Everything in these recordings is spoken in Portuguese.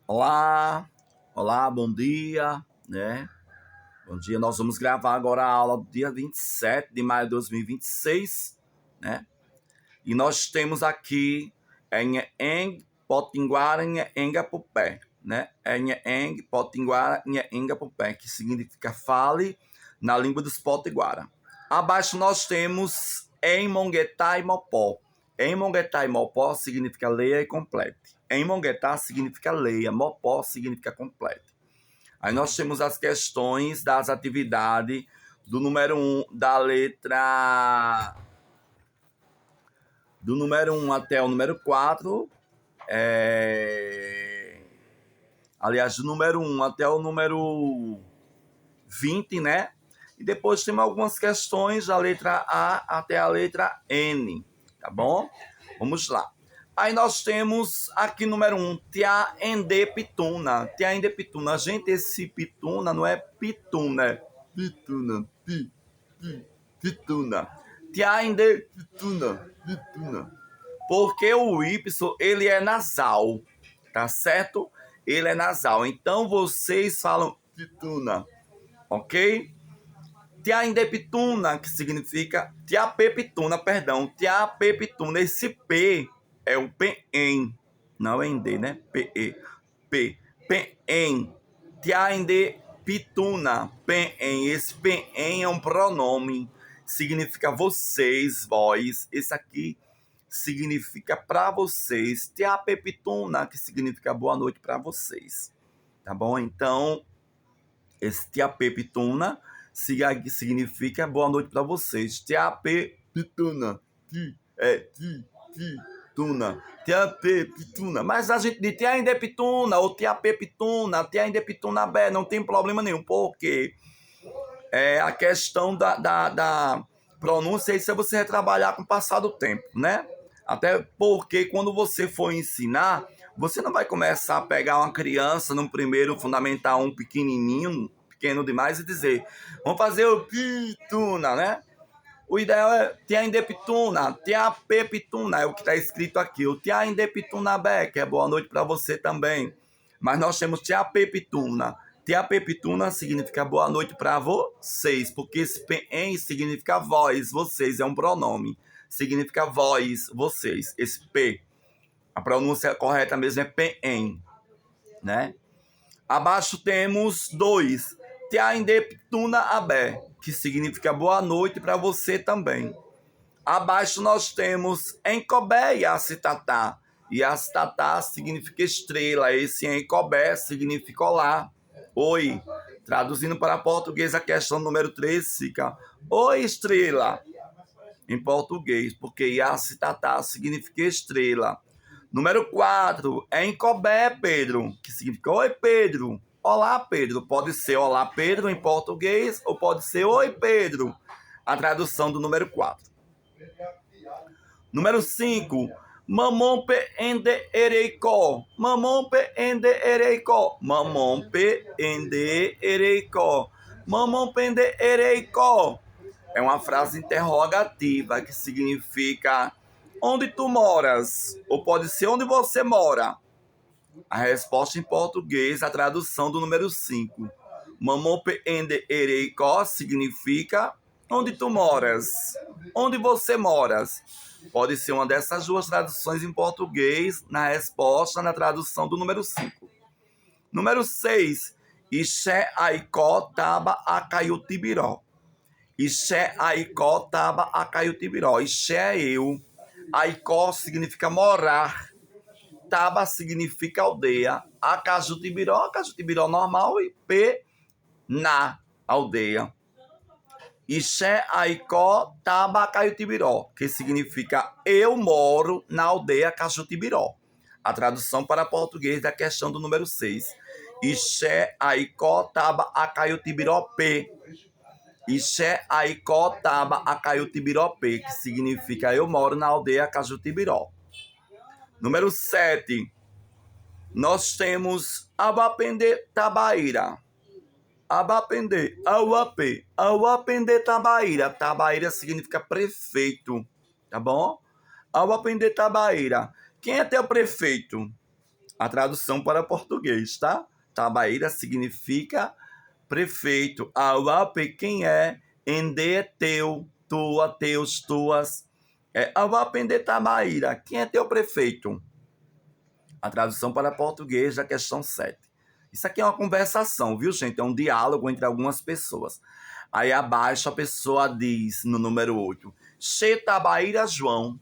Olá, olá, bom dia, né? Bom dia, nós vamos gravar agora a aula do dia 27 de maio de 2026, né? E nós temos aqui Eng, Potiguara, Enga Pupé, né? Eng, Potiguara, Enga Pupé, que significa fale na língua dos Potiguara. Abaixo nós temos em Monguetá e Mopó. Em Monguetá e Mopó significa leia e complete. Em Monguetá significa leia, Mopó significa complete. Aí nós temos as questões das atividades do número 1, da letra do número 1 até o número 4. Aliás, do número 1 até o número 20, né? E depois temos algumas questões da letra A até a letra N, tá bom? Vamos lá. Aí nós temos aqui número 1, Tia Ende Pituna. Tia Ende Pituna. Gente, esse pituna não é pituna, é pituna, pituna. Tia Ende Pituna, pituna. Porque o Y, ele é nasal, tá certo? Ele é nasal. Então, vocês falam pituna, ok? Tia Indepituna, que significa Tia Pepituna, perdão. Tia Pepituna. Esse P é o PEM, não é Ende, né? PE. P. PEM. Tia Indepituna. PEM. Esse PEM é um pronome. Significa vocês, vós. Esse aqui significa para vocês. Tia Pepituna, que significa boa noite para vocês. Tá bom? Então, esse Tia Pepituna significa boa noite para vocês. Tia Pepituna. Tuna. Tia Pepituna. Mas a gente diz Tia Indepituna ou Tia Pepituna, Tia Indepituna B, não tem problema nenhum, porque a questão da pronúncia, isso é você retrabalhar com o passar do tempo, né? Até porque quando você for ensinar, você não vai começar a pegar uma criança no primeiro Fundamental 1 pequenininho, pequeno demais, e dizer, vamos fazer o pituna, né? O ideal é Tia Indepituna, Tia Pepituna, é o que está escrito aqui. O Tia Indepituna Beck, é boa noite para você também. Mas nós temos Tia Pepituna. Tia Pepituna significa boa noite para vocês, porque esse PEN significa voz, vocês, é um pronome. Significa voz, vocês. Esse P, a pronúncia correta mesmo é PEN, né? Abaixo temos 2. Tia Indepituna Abé, que significa boa noite para você também. Abaixo nós temos Encobé e Acitatá. E Acitatá significa estrela. Esse Encobé significa olá. Oi. Traduzindo para português, a questão número 3 fica oi, estrela. Em português, porque Iacitatá significa estrela. Número 4 é Encobé, Pedro, que significa oi, Pedro. Olá, Pedro. Pode ser olá, Pedro, em português, ou pode ser oi, Pedro. A tradução do número 4. Número 5, Mamompe ende ereicó. Mamompe ende ereicó. Mamompe ende ereicó. Mamompe ende ereicó. É uma frase interrogativa que significa onde tu moras? Ou pode ser onde você mora. A resposta em português, a tradução do número 5. Mamompe ende ereicó significa onde tu moras? Onde você moras? Pode ser uma dessas duas traduções em português na resposta, na tradução do número 5. Número 6. Ixé aicó taba acaiutibiró. Ixé aicó taba acaiutibiró. Ixé é eu. Aicó significa morar. Taba significa aldeia. Acajutibiró normal. E P, na aldeia. Ixé aicó taba acaiutibiró, que significa eu moro na aldeia Cajutibiró. A tradução para português da questão do número 6. Ixé aicó taba acaiutibiró P. Ixé aicó taba acaiutibiró P, que significa eu moro na aldeia Cajutibiró. Número 7. Nós temos Abapende Tabaíra. Abapende, Auapê, Auapende Tabaíra. Tabaíra significa prefeito, tá bom? Auapende Tabaíra. Quem é teu prefeito? A tradução para português, tá? Tabaíra significa prefeito. Auape, quem é? Ende é teu, tua, teus, tuas. Auape ende Tabaíra, quem é teu prefeito? A tradução para português da questão 7. Isso aqui é uma conversação, viu, gente? É um diálogo entre algumas pessoas. Aí abaixo a pessoa diz, no número 8, Xetabaíra João.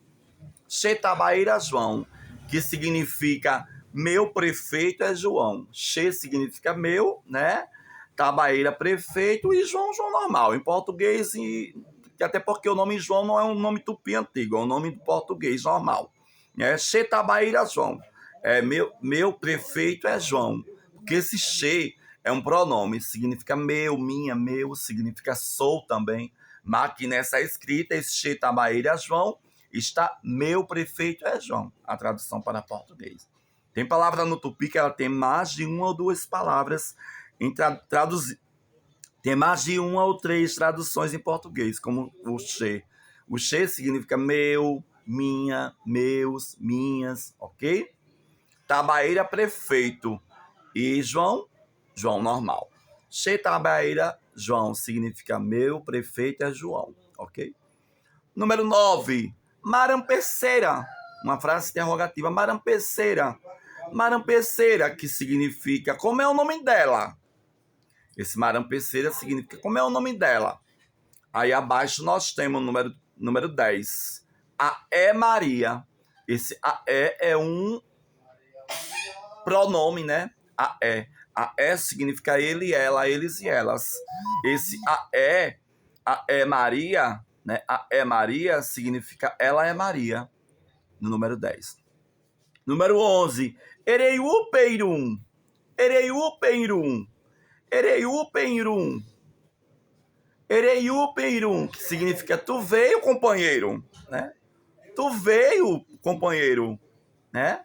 Xetabaíra João, que significa meu prefeito é João. Xe significa meu, né? Tabaíra, prefeito, e João, João normal. Em português, até porque o nome João não é um nome tupi antigo, é um nome português normal. Xetabaíra João. Meu prefeito é João. Porque esse Xe é um pronome, significa meu, minha, meu, significa sou também. Mas aqui nessa escrita, esse Xetabaíra João, está meu prefeito é João, a tradução para português. Tem palavra no tupi que ela tem mais de uma ou duas palavras em traduzir. Tem mais de uma ou três traduções em português, como o Xe. O Xe significa meu, minha, meus, minhas, ok? Tabaíra, prefeito. E João, João normal. Xe Tabaíra, João significa meu prefeito é João, ok? Número 9. Marampeceira. Uma frase interrogativa. Marampeceira. Marampeceira, que significa como é o nome dela? Esse marampeceira significa como é o nome dela? Aí abaixo nós temos o número 10. A é Maria. Esse a é um pronome, né? A é. A é significa ele, ela, eles e elas. Esse a é Maria, né? A é Maria significa ela é Maria, no número 10. Número 11. Ereiupeirum. Ereiupeirum. Ereiupeirum. Ereiupeirum, que significa tu veio, companheiro, né? Tu veio, companheiro, né?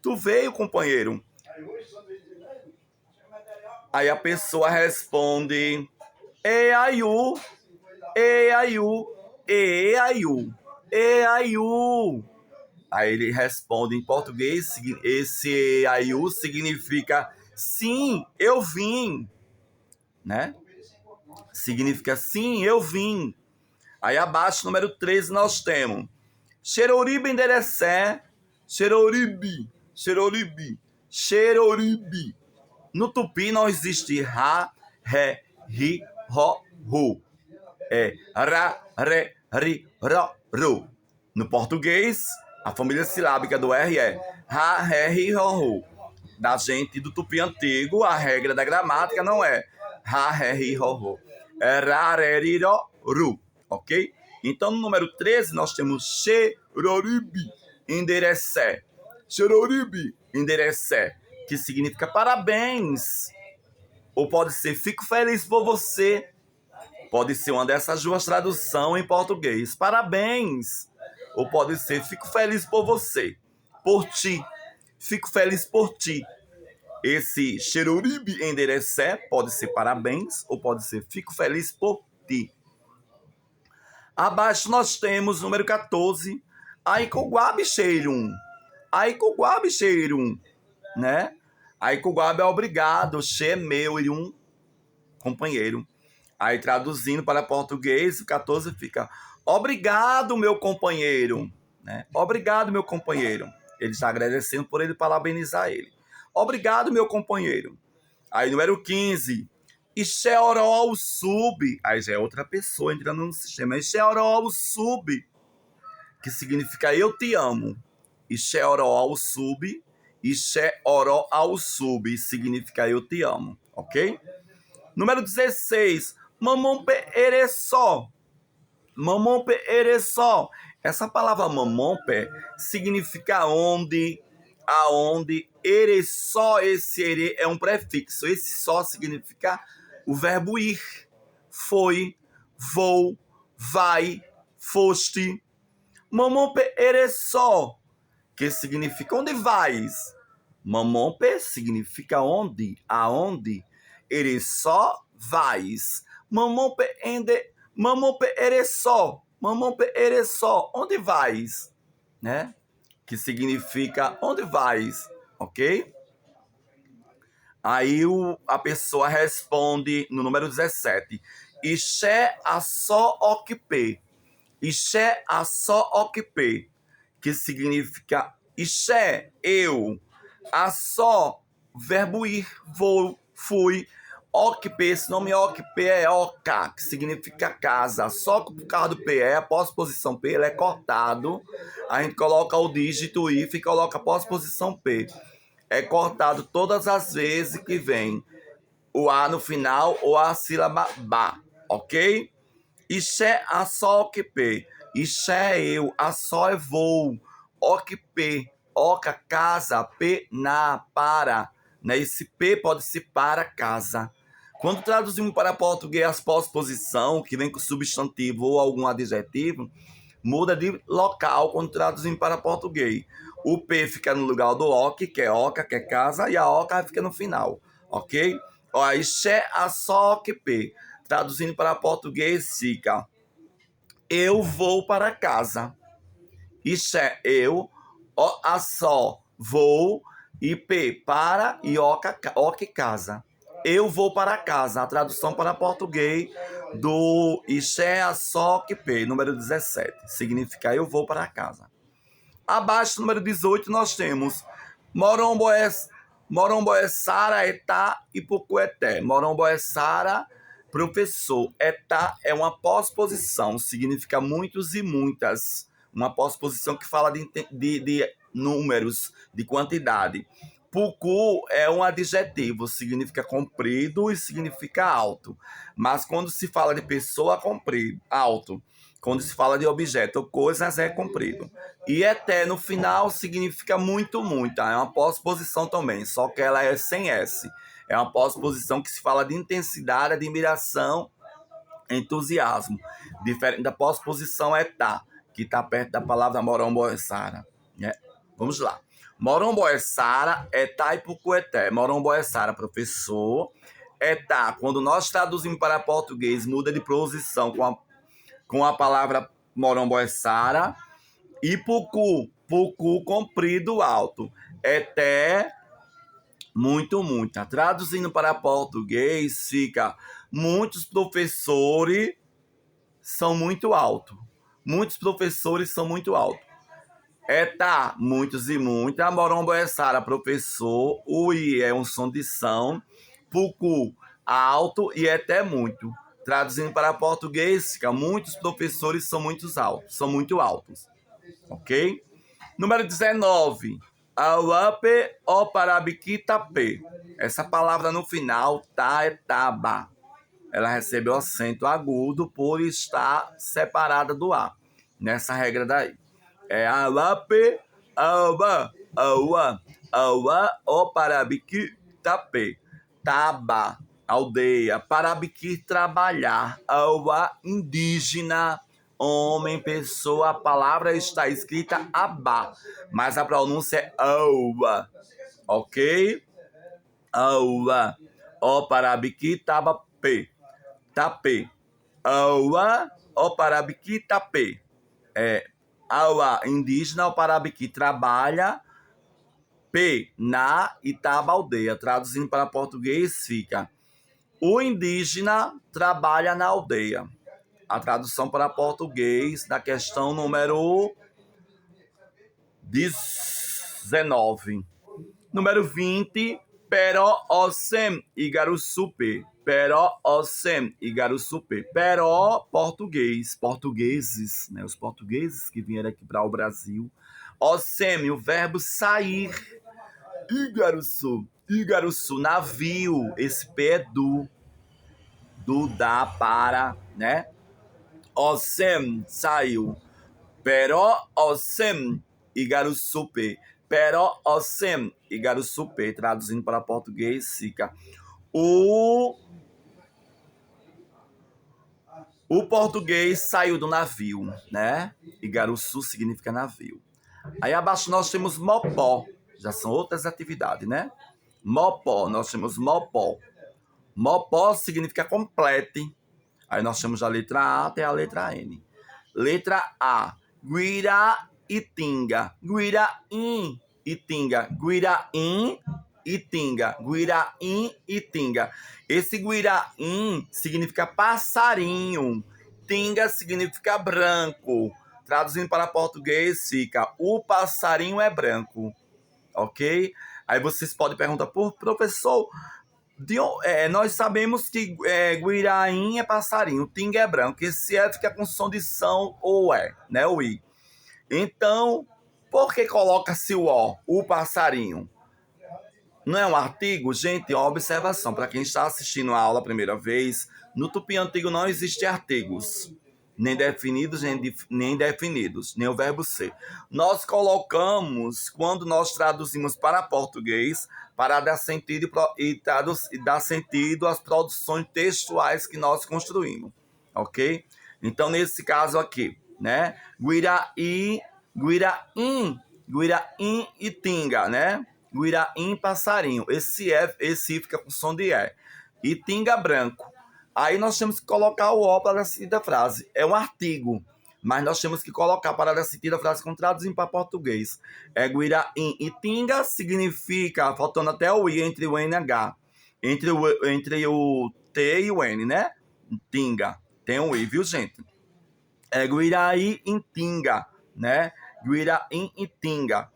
Tu veio, companheiro. Aí a pessoa responde Eaiu, Eaiu, Eaiu, Eaiu. Aí ele responde em português, esse Eaiu significa sim, eu vim, né? Significa sim, eu vim. Aí abaixo, número 13, nós temos Xeroribe enderecé, Xeroribe, Xeroribe, Xeroribe. No tupi não existe ra, ré, ri, ro, ru. É ra, re, ri, ro, ru. No português, a família silábica do R é ra, ré, ri, ro, ru. Da gente do tupi antigo, a regra da gramática não é ra, ré, ri, ro, ru. É ra, ré, ri, ro, ru. Ok? Então, no número 13, nós temos xeroribe, enderecé. Xeroribe, enderecé, que significa parabéns. Ou pode ser fico feliz por você. Pode ser uma dessas duas traduções em português. Parabéns. Ou pode ser fico feliz por você. Por ti. Fico feliz por ti. Esse xeroribe enderecé pode ser parabéns ou pode ser fico feliz por ti. Abaixo nós temos número 14. Aikoguabe cheirum. Aikoguabe cheirum, né? Aikoguabe é obrigado, che é meu e um companheiro. Aí traduzindo para português, o 14 fica obrigado, meu companheiro, né? Obrigado, meu companheiro. Ele está agradecendo por ele parabenizar ele. Obrigado, meu companheiro. Aí número 15. Ixeorol sub. Aí já é outra pessoa entrando no sistema. Ixeorol sub, que significa eu te amo. Ixeorol sub. Ixeorol sub significa eu te amo, ok? Número 16. Mamompe ereçó. Mamompe ereçó. Essa palavra mamompe significa onde, aonde. Ereçó, esse ere é um prefixo. Esse só significa o verbo ir. Foi, vou, vai, foste. Mamompe ereçó, que significa onde vais. Mamompe significa onde, aonde. Ereçó, vais. Mamompe ereçó. Mamompe ereçó, onde vais, né? Que significa onde vais. ok? Aí a pessoa responde no número 17. Ixé a só ocupé. Ixé a só ocupé. Que significa ixé, eu. A só, verbo ir, vou, fui. Ocupé, esse nome ocupé é oca, que significa casa. Só que por causa do PE, a pós-posição P, ele é cortado. A gente coloca o dígito if e coloca a pós-posição P. É cortado todas as vezes que vem o A no final ou a sílaba ba, ok? Ixé a só ocupé. Ixé é eu, a só é vou. Ocupé, oca, casa, P, na, para. Né? Esse P pode ser para casa. Quando traduzimos para português as pós-posição, que vem com substantivo ou algum adjetivo, muda de local quando traduzimos para português. O P fica no lugar do OC, que é oca, que é casa, e a oca fica no final, ok? Ó, ixé a só que P. Traduzindo para português fica eu vou para casa. Ixé, eu, o, a só, vou, e P, para, e oca, casa. Eu vou para casa. A tradução para português do Ixé a só que P, número 17. Significa eu vou para casa. Abaixo, número 18, nós temos Moromboessara, Etá e Pucueté. Moromboessara, professor. Etá é uma pós-posição, significa muitos e muitas. Uma pós-posição que fala de números, de quantidade. Pucu é um adjetivo, significa comprido e significa alto. Mas quando se fala de pessoa, comprido, alto. Quando se fala de objeto ou coisas, é comprido. E eté no final significa muito, muita. É uma pós-posição também, só que ela é sem S. É uma pós-posição que se fala de intensidade, admiração, entusiasmo. Diferente da pós-posição etá, que está perto da palavra moromboessara. Né? Vamos lá. Moromboessara, etá e pucueté. Moromboessara, professor. Etá, quando nós traduzimos para português, muda de posição com a palavra moromboessara. E pucu, comprido, alto. Eté, muito, muita. Traduzindo para português, fica muitos professores são muito altos. Muitos professores são muito altos. Etá, muitos e muita. Moromboessara, professor. O I é um som de som. Pucu, alto. E eté, muito. Traduzindo para português, fica muitos professores são muito altos. Ok? Número 19. Auape o parabiquitape. Essa palavra no final, tá, é taba. Ela recebe o acento agudo por estar separada do A. Nessa regra daí. É auape, aua, o parabiquitape. Taba, aldeia. Parabiqui, trabalhar. Aua, indígena. Homem, pessoa, a palavra está escrita aba, mas a pronúncia é aua, ok? Aua, o parabiqui taba pe, tapê, aua, o parabiqui tapê, aua, indígena, o parabiqui trabalha, pe, na e taba, aldeia. Traduzindo para português fica, o indígena trabalha na aldeia. A tradução para português da questão número 19. Número 20. Peró, Ossem, Igaruçupe. Peró, Ossem, Igaruçupe. Peró, português. Portugueses, né? Os portugueses que vieram aqui para o Brasil. Ossem, o verbo sair. Igaruçu. Igaruçu, navio. Esse P é do da, para, né? Ossem, saiu. Pero Ossem, Igaruçupe. Pero Ossem, Igaruçupe. Traduzindo para português, fica o português saiu do navio, né? Igaruçu significa navio. Aí abaixo nós temos mopó. Já são outras atividades, né? Mopó, nós temos mopó. Mopó significa complete. Aí nós temos a letra A até a letra N. Letra A, Guira e Tinga. Guira in, Itinga. Guiraim, Itinga. Guiraim, Itinga. Esse Guiraim significa passarinho. Tinga significa branco. Traduzindo para português, fica o passarinho é branco. Ok? Aí vocês podem perguntar, professor, nós sabemos que Guiraim é passarinho, Tinga é branco. Esse fica com som de são ou né? O I. Então, por que coloca-se o passarinho? Não é um artigo? Gente, uma observação. Para quem está assistindo a aula a primeira vez, no Tupi Antigo não existe artigos. Nem definidos, nem definidos, nem o verbo ser. Nós colocamos, quando nós traduzimos para português, para dar sentido e dar sentido às produções textuais que nós construímos. Ok? Então, nesse caso aqui, né? Guiraim, Itinga, né? Guiraim, passarinho. Esse fica com som de E. Itinga, branco. Aí nós temos que colocar o O para dar sentido à frase. É um artigo, mas nós temos que colocar para dar sentido à frase quando traduzimos para português. Guiraim, Itinga significa, faltando até o I entre o N e H. Entre o T e o N, né? Tinga. Tem um I, viu, gente? Guiraí, Itinga, né? Guiraim, Itinga.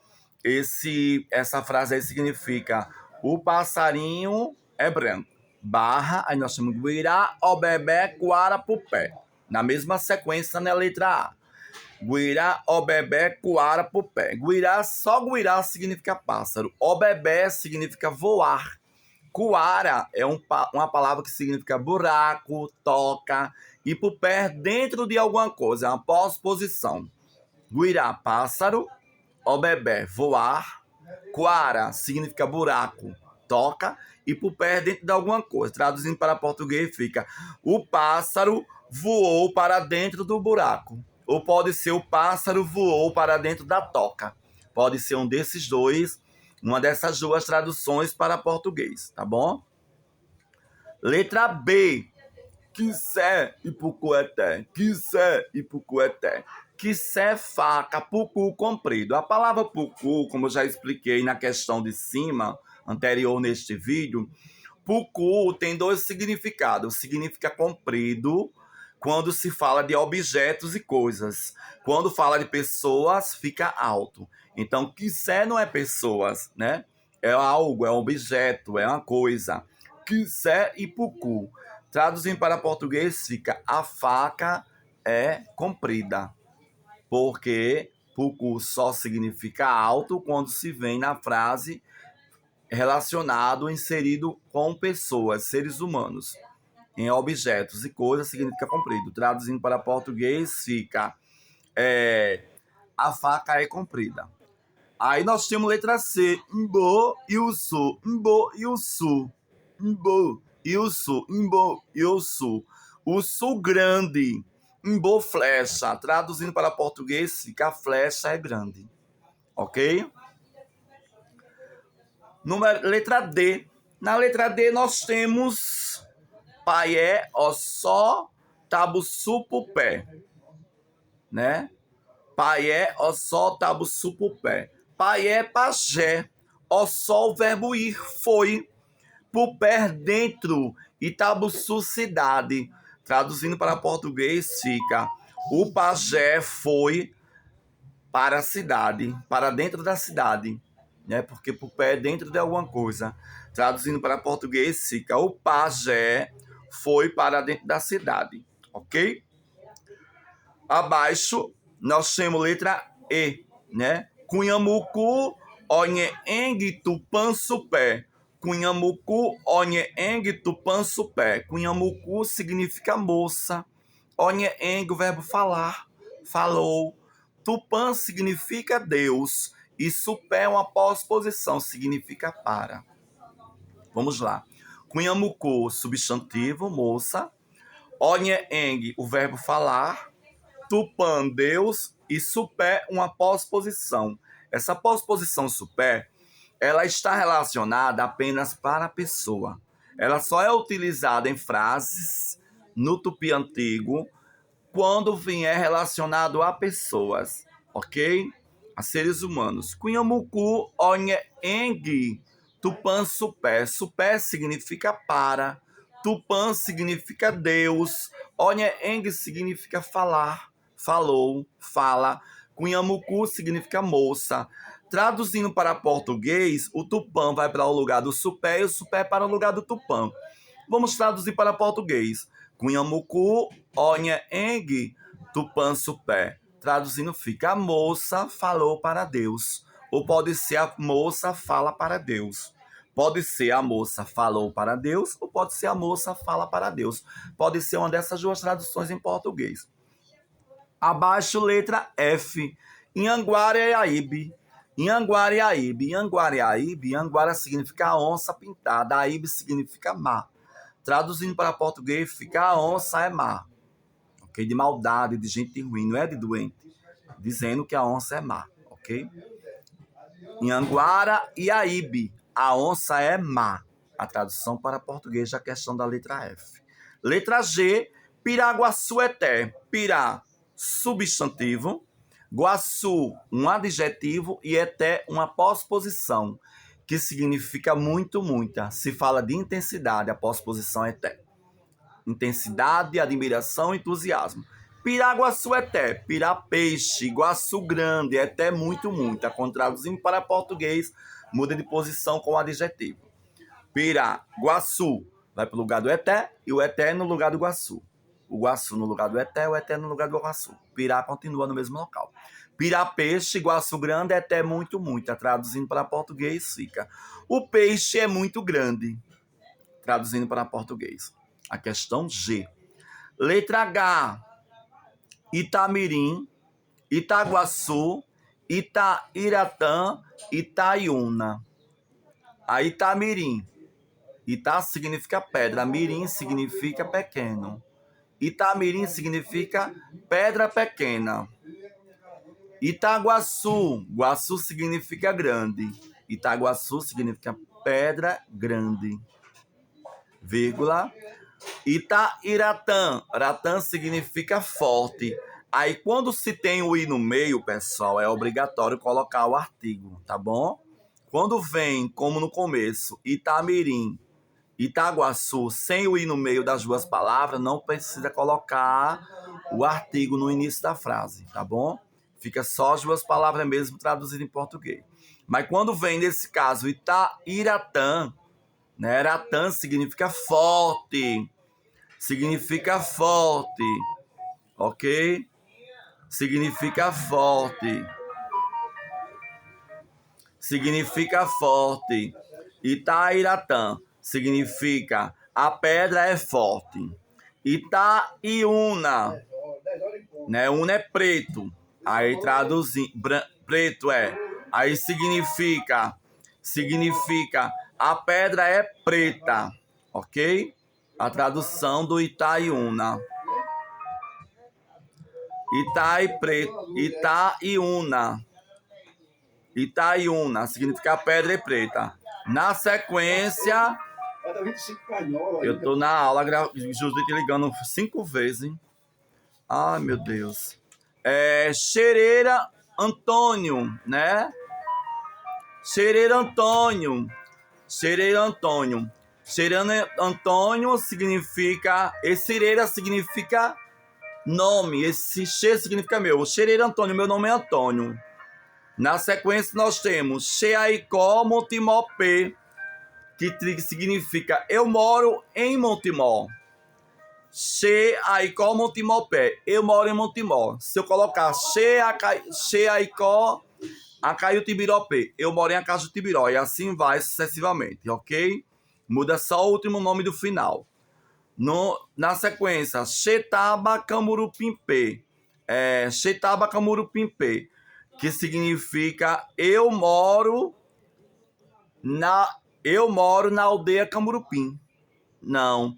Essa frase aí significa o passarinho é branco. Barra, aí nós temos Guirá, Obebé, Coara, Pupé. Na mesma sequência na letra A. Guirá, Obebé, Coara, Pupé. Guirá, só Guirá significa pássaro. Obebé significa voar. Coara é uma palavra que significa buraco, toca. E Pupé dentro de alguma coisa, é uma pós-posição. Guirá, pássaro. Obebé, voar. Coara significa buraco, toca. E Pupé dentro de alguma coisa. Traduzindo para português fica: o pássaro voou para dentro do buraco. Ou pode ser o pássaro voou para dentro da toca. Pode ser um desses dois, uma dessas duas traduções para português, tá bom? Letra B. Quissé e pucueté. Quissé e pucueté. Quissé, faca, pucu, comprido. A palavra pucu, como eu já expliquei na questão de cima, anterior neste vídeo, pucu tem dois significados. Significa comprido, quando se fala de objetos e coisas. Quando fala de pessoas, fica alto. Então, quissé não é pessoas, né? É algo, é um objeto, é uma coisa. Quissé e pucu. Traduzindo para português, fica: a faca é comprida. Porque pucu só significa alto quando se vem na frase relacionado, inserido com pessoas, seres humanos. Em objetos e coisas significa comprido. Traduzindo para português, fica: a faca é comprida. Aí nós temos letra C: mbo e o su. Mbo e o su. Mbo e o su. Mbo e o su. O su grande. Mbo, flecha. Traduzindo para português, fica: a flecha é grande. Ok? Letra D. Na letra D nós temos paié, ossó, tabuçu, pupé. Né? Paié, ossó, tabuçu, pupé. Paié, pajé. Ossó, o verbo ir, foi. Pupé, dentro. Itabuçu, cidade. Traduzindo para português, fica: o pajé foi para a cidade, para dentro da cidade, né? Porque Pupé é dentro de alguma coisa. Traduzindo para português, fica: o pajé foi para dentro da cidade, ok? Abaixo, nós temos letra E, né? Cunhamucu, onheeng, tupan, supé. Cunhamucu, onheeng, tupan, supé. Cunhamucu significa moça. Onheeng, o verbo falar, falou. Tupã significa Deus. E supé é uma pós-posição, significa para. Vamos lá. Cunhamucu, substantivo, moça. Onheeng, o verbo falar. Tupã, Deus. E supé, uma pós-posição. Essa pós-posição supé, ela está relacionada apenas para a pessoa. Ela só é utilizada em frases no tupi antigo quando vier relacionado a pessoas, ok? a seres humanos. Cunhamucu, onhe, engue, tupan, supé. Supé significa para. Tupan significa Deus. Onhe, engue significa falar. Falou, fala. Cunhamucu significa moça. Traduzindo para português, o Tupã vai para o lugar do supé e o supé para o lugar do Tupã. Vamos traduzir para português. Cunhamucu, onhe, engue, Tupã, supé. Traduzindo fica, a moça falou para Deus. Ou pode ser a moça fala para Deus. Pode ser a moça falou para Deus, ou pode ser a moça fala para Deus. Pode ser uma dessas duas traduções em português. Abaixo, letra F. Inhanguareaíbe. Inhanguareaíbe. Inhanguareaíbe. Inhanguara significa onça pintada. Aíbe significa mar. Traduzindo para português, fica a onça é má. Ok? De maldade, de gente ruim, não é de doente. Dizendo que a onça é má. Ok? Inhanguara e Aíbe. A onça é má. A tradução para português da questão da letra F. Letra G. Piraguaçueté. Pirá, substantivo. Guaçu, um adjetivo. E eté, uma pós-posição, que significa muito, muita. Se fala de intensidade, a pós-posição é eté. Intensidade, admiração, entusiasmo. Piraguaçueté, pirá peixe, guaçu grande, eté muito, muita. Quando traduzindo para português, muda de posição com o adjetivo. Piraguaçu vai para o lugar do eté e o eté no lugar do guaçu. O guaçu no lugar do eté, o eté no lugar do guaçu. Pirá continua no mesmo local. Pirá peixe, guaçu grande, eté muito, muita. Traduzindo para português fica, o peixe é muito grande. Traduzindo para português. A questão G. Letra H. Itamirim, Itaguaçu, Itairatã, Itaiuna. A Itamirim. Ita significa pedra, mirim significa pequeno. Itamirim significa pedra pequena. Itaguaçu, guaçu significa grande. Itaguaçu significa pedra grande. Vírgula. Itairatã, ratã significa forte. Aí quando se tem o i no meio, pessoal, é obrigatório colocar o artigo, tá bom? Quando vem, como no começo, Itamirim, Itaguaçu, sem o i no meio das duas palavras, não precisa colocar o artigo no início da frase, tá bom? Fica só as duas palavras mesmo traduzidas em português. Mas quando vem, nesse caso, Itairatã, né? Ratã significa forte. Significa forte. Ok? Significa forte. Significa forte. Itairatã significa a pedra é forte. Itaiuna, né? Una é preto. Aí traduzindo, preto é. Aí significa a pedra é preta, ok? A tradução do Itaiuna. Itaiuna. Itaiuna significa a pedra é preta. Na sequência, eu tô na aula, Judite ligando 5 vezes, hein? Ai, meu Deus. Xereira Antônio, né? Xereira Antônio. Xereira Antônio. Xereira Antônio significa... Xereira significa nome. Esse Xe significa meu. Xereira Antônio, meu nome é Antônio. Na sequência nós temos Xeaicó Montimopê, que significa eu moro em Montemor. Xeaicó Montimopé, eu moro em Montemor. Se eu colocar Xeaicó Acaiutibiropê, eu moro em Acajutibiró, e assim vai sucessivamente, ok? Muda só o último nome do final. Na sequência, Xetaba Camurupimpê, Xetaba Camurupimpê, que significa eu moro na aldeia Camurupim. Não,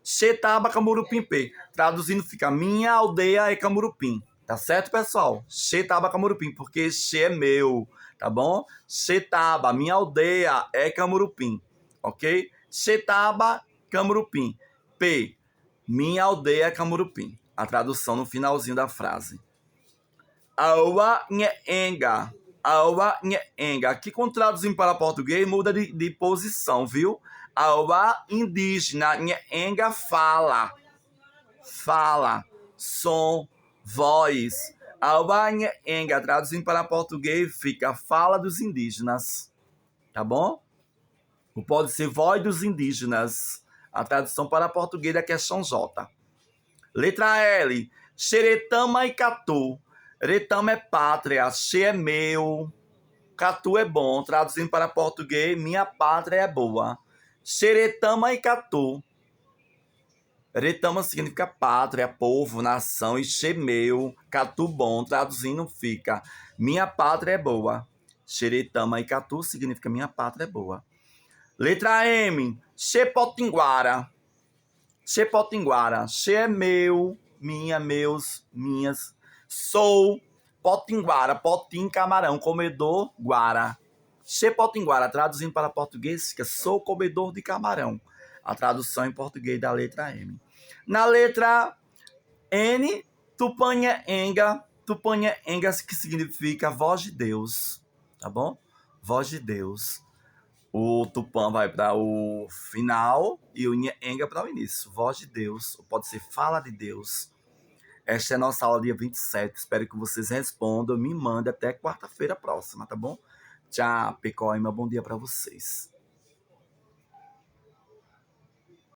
Xetaba Camurupimpê. Traduzindo fica minha aldeia é Camurupim. Tá certo, pessoal? Xetaba Camurupim, porque Xe é meu, tá bom? Xetaba, minha aldeia é Camurupim, ok? Xetaba Camurupim. P, minha aldeia é Camurupim. A tradução no finalzinho da frase. Aua Nhenga. Aua Nhenga. Aqui, quando traduzimos para português, muda de posição, viu? Aua indígena. Nhenga fala. Fala. Som. Voz. Aua Nhenga. Traduzindo para português, fica fala dos indígenas. Tá bom? Ou pode ser voz dos indígenas. A tradução para português é questão J. Letra L. Xeretama e Catu. Retama é pátria, Xe é meu, Catu é bom. Traduzindo para português, minha pátria é boa. Xeretama e Catu. Retama significa pátria, povo, nação, e Xe meu, Catu bom. Traduzindo fica, minha pátria é boa. Xeretama e Catu significa minha pátria é boa. Letra M. Xepotinguara. Xepotinguara. Xe é meu, minha, meus, minhas. Sou potinguara, potim, camarão, comedor, guara. Xepotinguara, traduzindo para português, fica sou comedor de camarão. A tradução em português da letra M. Na letra N, Tupanha-enga. Tupanha-enga, que significa voz de Deus. Tá bom? Voz de Deus. O Tupã vai para o final e o Nhenga para o início. Voz de Deus, pode ser fala de Deus. Esta é a nossa aula dia 27. Espero que vocês respondam. Me mandem até quarta-feira próxima, tá bom? Tchau, Pecoima. Bom dia para vocês.